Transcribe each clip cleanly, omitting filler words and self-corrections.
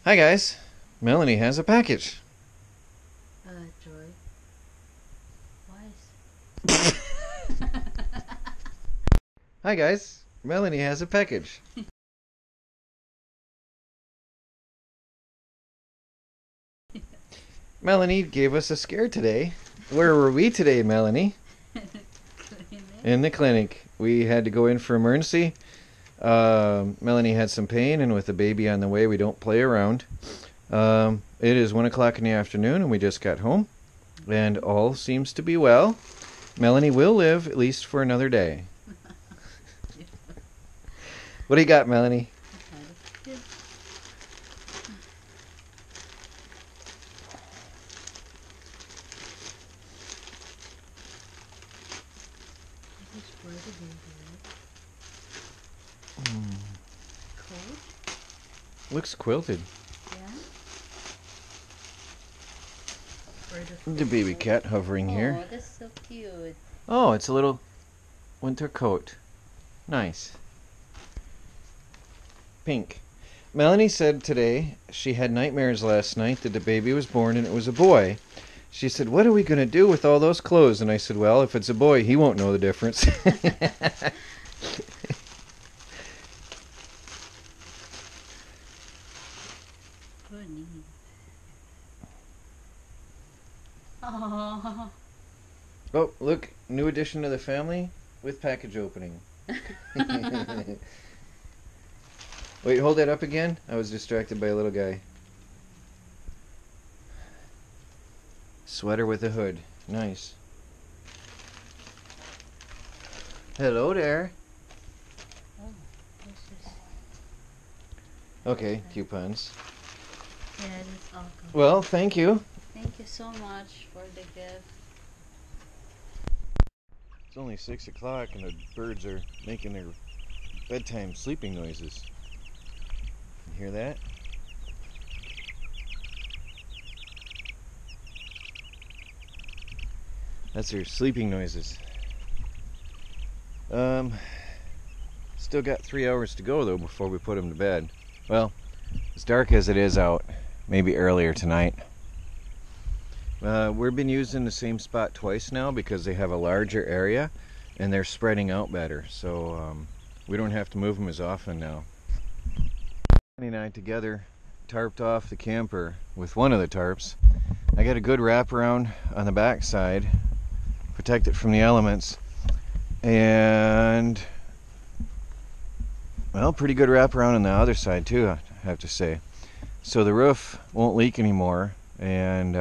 Hi guys, Melanie has a package. Joy. Why Hi guys, Melanie has a package. Melanie gave us a scare today. Where were we today, Melanie? In the clinic. We had to go in for emergency. Melanie had some pain, and with the baby on the way, we don't play around. It is 1 o'clock in the afternoon, and we just got home, and all seems to be well. Melanie will live at least for another day. What do you got, Melanie? Cold? Looks quilted. Yeah. The baby cat hovering here. Oh, that's so cute. Oh, it's a little winter coat. Nice. Pink. Melanie said today she had nightmares last night that the baby was born and it was a boy. She said, "What are we going to do with all those clothes?" And I said, "Well, if it's a boy, he won't know the difference." Funny. Oh. Oh, look, new addition to the family with package opening. Wait, hold that up again. I was distracted by a little guy. Sweater with a hood. Nice. Hello there. Oh, this is... Okay, coupons. Yeah, that's all good. Well, thank you. Thank you so much for the gift. It's only 6 o'clock and the birds are making their bedtime sleeping noises. You hear that? That's their sleeping noises. Still got 3 hours to go though before we put them to bed. Well, as dark as it is out, maybe earlier tonight. We've been using the same spot twice now because they have a larger area and they're spreading out better, so we don't have to move them as often now. Annie and I together tarped off the camper with one of the tarps. I got a good wraparound on the back side, protect it from the elements, and well, pretty good wraparound on the other side too, I have to say. So the roof won't leak anymore, and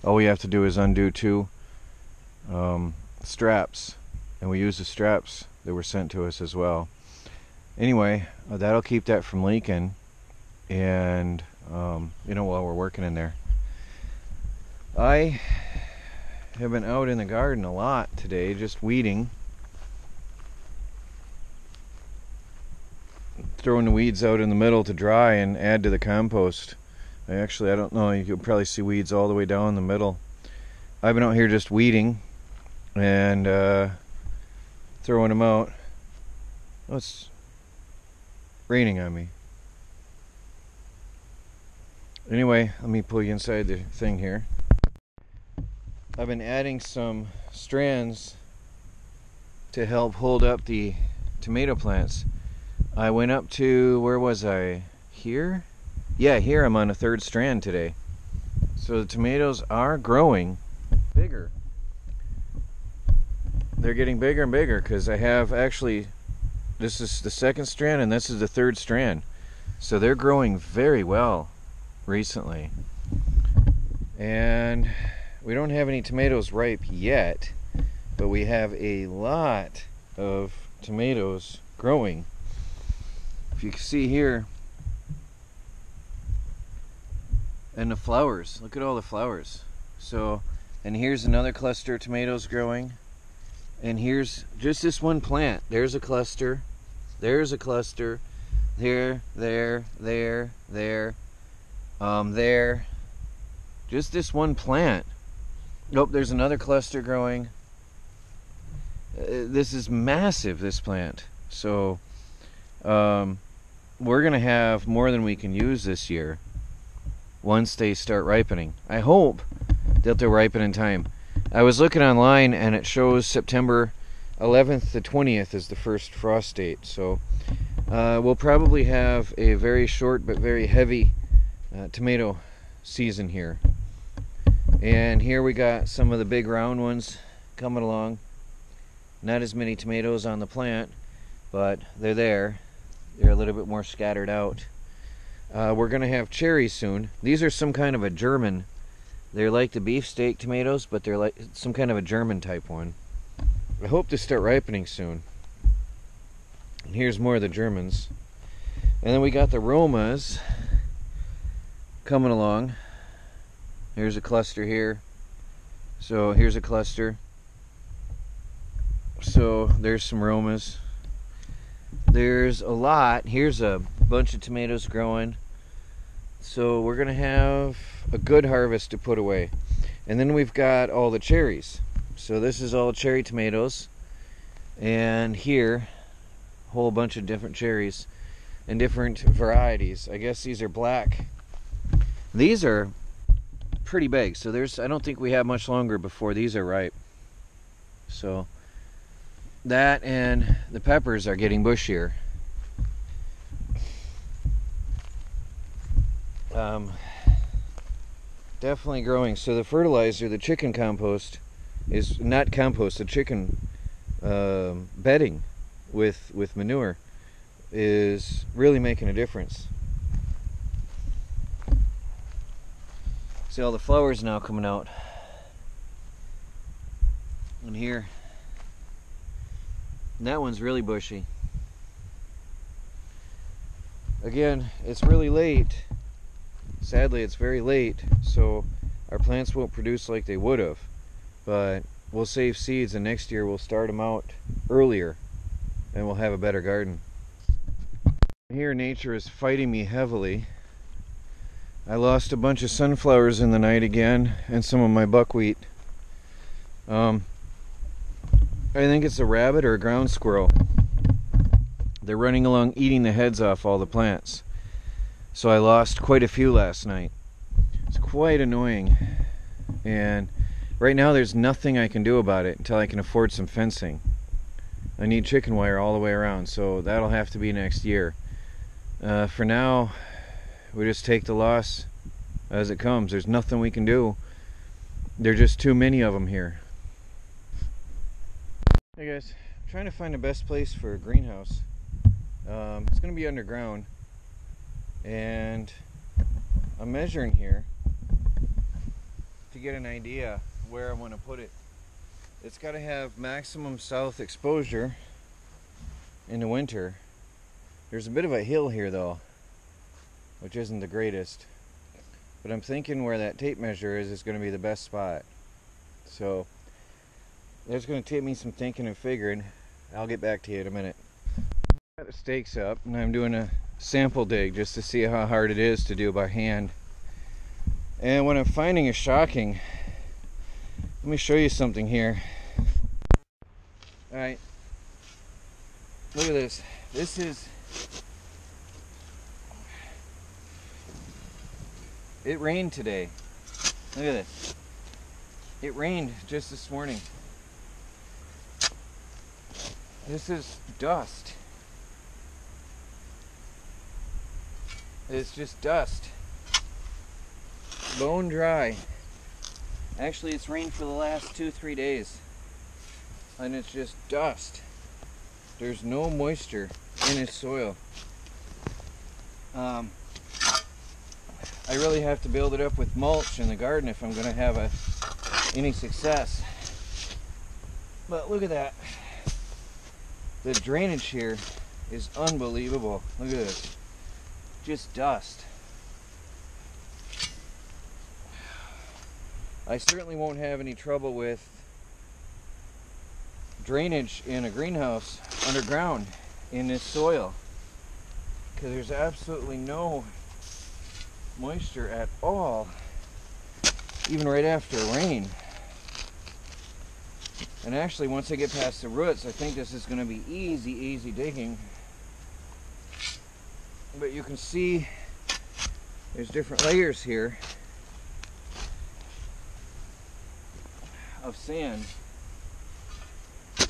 all we have to do is undo two straps, and we use the straps that were sent to us as well. Anyway, that'll keep that from leaking, and while we're working in there. I have been out in the garden a lot today, just weeding, throwing the weeds out in the middle to dry and add to the compost. I don't know, you'll probably see weeds all the way down the middle. I've been out here just weeding and throwing them out. Oh, it's raining on me. Anyway, let me pull you inside the thing here. I've been adding some strands to help hold up the tomato plants. I went up to, where was I? Here? Yeah, here I'm on a third strand today. So the tomatoes are growing bigger. They're getting bigger and bigger because I have actually, this is the second strand and this is the third strand. So they're growing very well recently. And we don't have any tomatoes ripe yet, but we have a lot of tomatoes growing. If you can see here, and the flowers, look at all the flowers. So, and here's another cluster of tomatoes growing, and here's just this one plant. There's a cluster, there's a cluster, there, there, just this one plant. Nope, there's another cluster growing. This is massive, this plant. So we're gonna have more than we can use this year. once they start ripening. I hope that they'll ripen in time. I was looking online and it shows September 11th to 20th is the first frost date, so we'll probably have a very short but very heavy tomato season here. And here we got some of the big round ones coming along. Not as many tomatoes on the plant, but they're there. They're a little bit more scattered out. We're gonna have cherries soon. These are some kind of a German. They're like the beefsteak tomatoes, but they're like some kind of a German type one. I hope to start ripening soon. And here's more of the Germans. And then we got the Romas coming along. Here's a cluster here. So here's a cluster. So there's some Romas. There's a lot. Here's a bunch of tomatoes growing. So we're gonna have a good harvest to put away. And then we've got all the cherries. So this is all cherry tomatoes. And here, a whole bunch of different cherries and different varieties. I guess these are black. These are pretty big. So I don't think we have much longer before these are ripe. So that and the peppers are getting bushier. Definitely growing. So the fertilizer, the chicken compost, is not compost. The chicken bedding with manure is really making a difference. See all the flowers now coming out. And here, and that one's really bushy. Again, it's really late. Sadly, it's very late, so our plants won't produce like they would have. But we'll save seeds, and next year we'll start them out earlier, and we'll have a better garden. Here, nature is fighting me heavily. I lost a bunch of sunflowers in the night again, and some of my buckwheat. I think it's a rabbit or a ground squirrel. They're running along eating the heads off all the plants. So I lost quite a few last night. It's quite annoying. And right now there's nothing I can do about it until I can afford some fencing. I need chicken wire all the way around, so that'll have to be next year. For now, we just take the loss as it comes. There's nothing we can do. There are just too many of them here. Hey guys, I'm trying to find the best place for a greenhouse. It's going to be underground, and I'm measuring here to get an idea where I want to put it. It's got to have maximum south exposure in the winter. There's a bit of a hill here though, which isn't the greatest, but I'm thinking where that tape measure is going to be the best spot. So there's going to take me some thinking and figuring. I'll get back to you in a minute. Got the stakes up, and I'm doing a sample dig just to see how hard it is to do by hand. And what I'm finding is shocking. Let me show you something here. Alright, look at this. This is, it rained today. Look at this. It rained just this morning. This is dust. It's just dust. Bone dry. Actually, it's rained for the last 2-3 days. And it's just dust. There's no moisture in its soil. I really have to build it up with mulch in the garden if I'm going to have any success. But look at that. The drainage here is unbelievable. Look at this. Just dust. I certainly won't have any trouble with drainage in a greenhouse underground in this soil, because there's absolutely no moisture at all, even right after rain. And actually, once I get past the roots, I think this is going to be easy digging. But you can see There's different layers here of sand.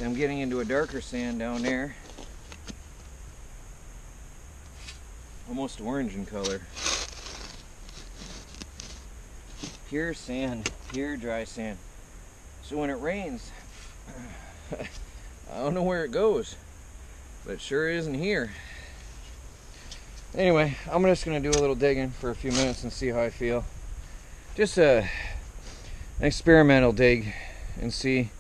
I'm getting into a darker sand down there. Almost orange in color. Pure sand, pure dry sand. So when it rains, I don't know where it goes, but it sure isn't here. Anyway, I'm just going to do a little digging for a few minutes and see how I feel. Just an experimental dig and see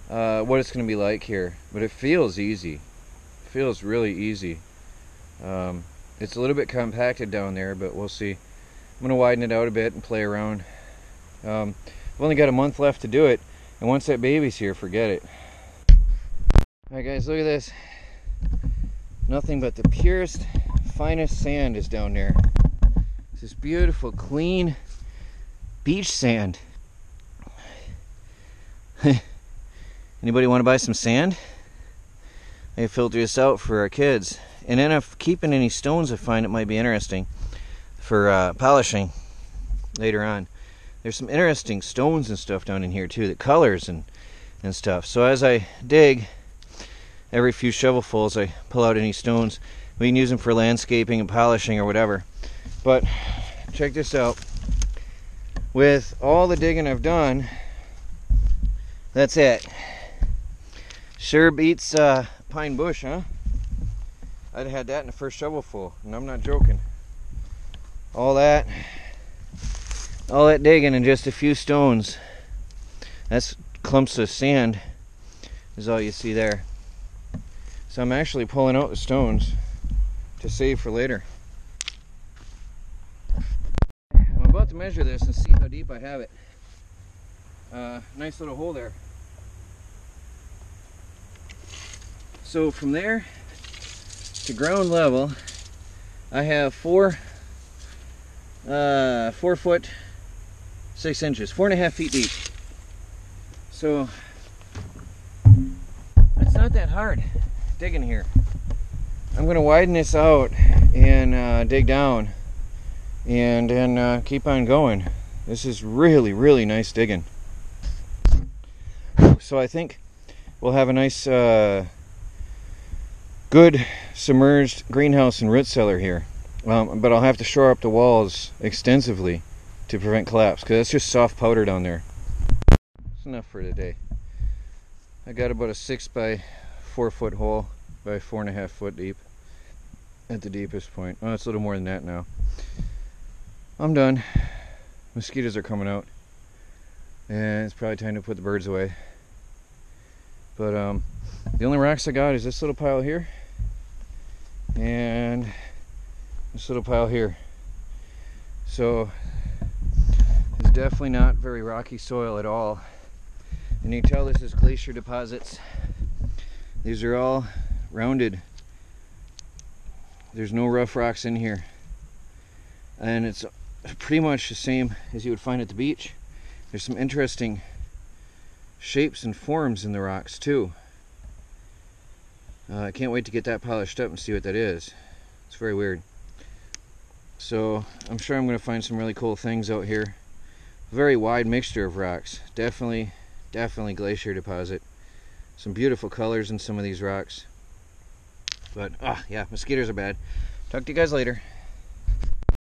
what it's going to be like here. But it feels easy. It feels really easy. It's a little bit compacted down there, but we'll see. I'm going to widen it out a bit and play around. I've only got a month left to do it, and once that baby's here, forget it. Alright guys, look at this. Nothing but the purest, finest sand is down there. It's this beautiful, clean beach sand. Anybody want to buy some sand? I filter this out for our kids. And then if keeping any stones, I find it might be interesting for polishing later on. There's some interesting stones and stuff down in here too, the colors and stuff. So as I dig, every few shovelfuls I pull out any stones. We can use them for landscaping and polishing or whatever. But check this out. With all the digging I've done, that's it. Sure beats pine bush, huh? I'd have had that in the first shovelful, and I'm not joking. All that digging and just a few stones. That's clumps of sand is all you see there. So I'm actually pulling out the stones to save for later. I'm about to measure this and see how deep I have it. Nice little hole there. So from there to ground level, I have 4 foot 6 inches, 4.5 feet deep. So it's not that hard digging here. I'm going to widen this out and dig down and then keep on going. This is really, really nice digging. So I think we'll have a nice good submerged greenhouse and root cellar here. But I'll have to shore up the walls extensively to prevent collapse, because that's just soft powder down there. That's enough for today. I got about a 6 by 4 foot hole by 4.5 foot deep at the deepest point. Oh, it's a little more than that now. I'm done. Mosquitoes are coming out, and it's probably time to put the birds away. But the only rocks I got is this little pile here and this little pile here. So it's definitely not very rocky soil at all. And you can tell this is glacier deposits. These are all rounded. There's no rough rocks in here. And it's pretty much the same as you would find at the beach. There's some interesting shapes and forms in the rocks too. I can't wait to get that polished up and see what that is. It's very weird. So I'm sure I'm going to find some really cool things out here. Very wide mixture of rocks. Definitely glacier deposit. Some beautiful colors in some of these rocks. But yeah, mosquitoes are bad. Talk to you guys later.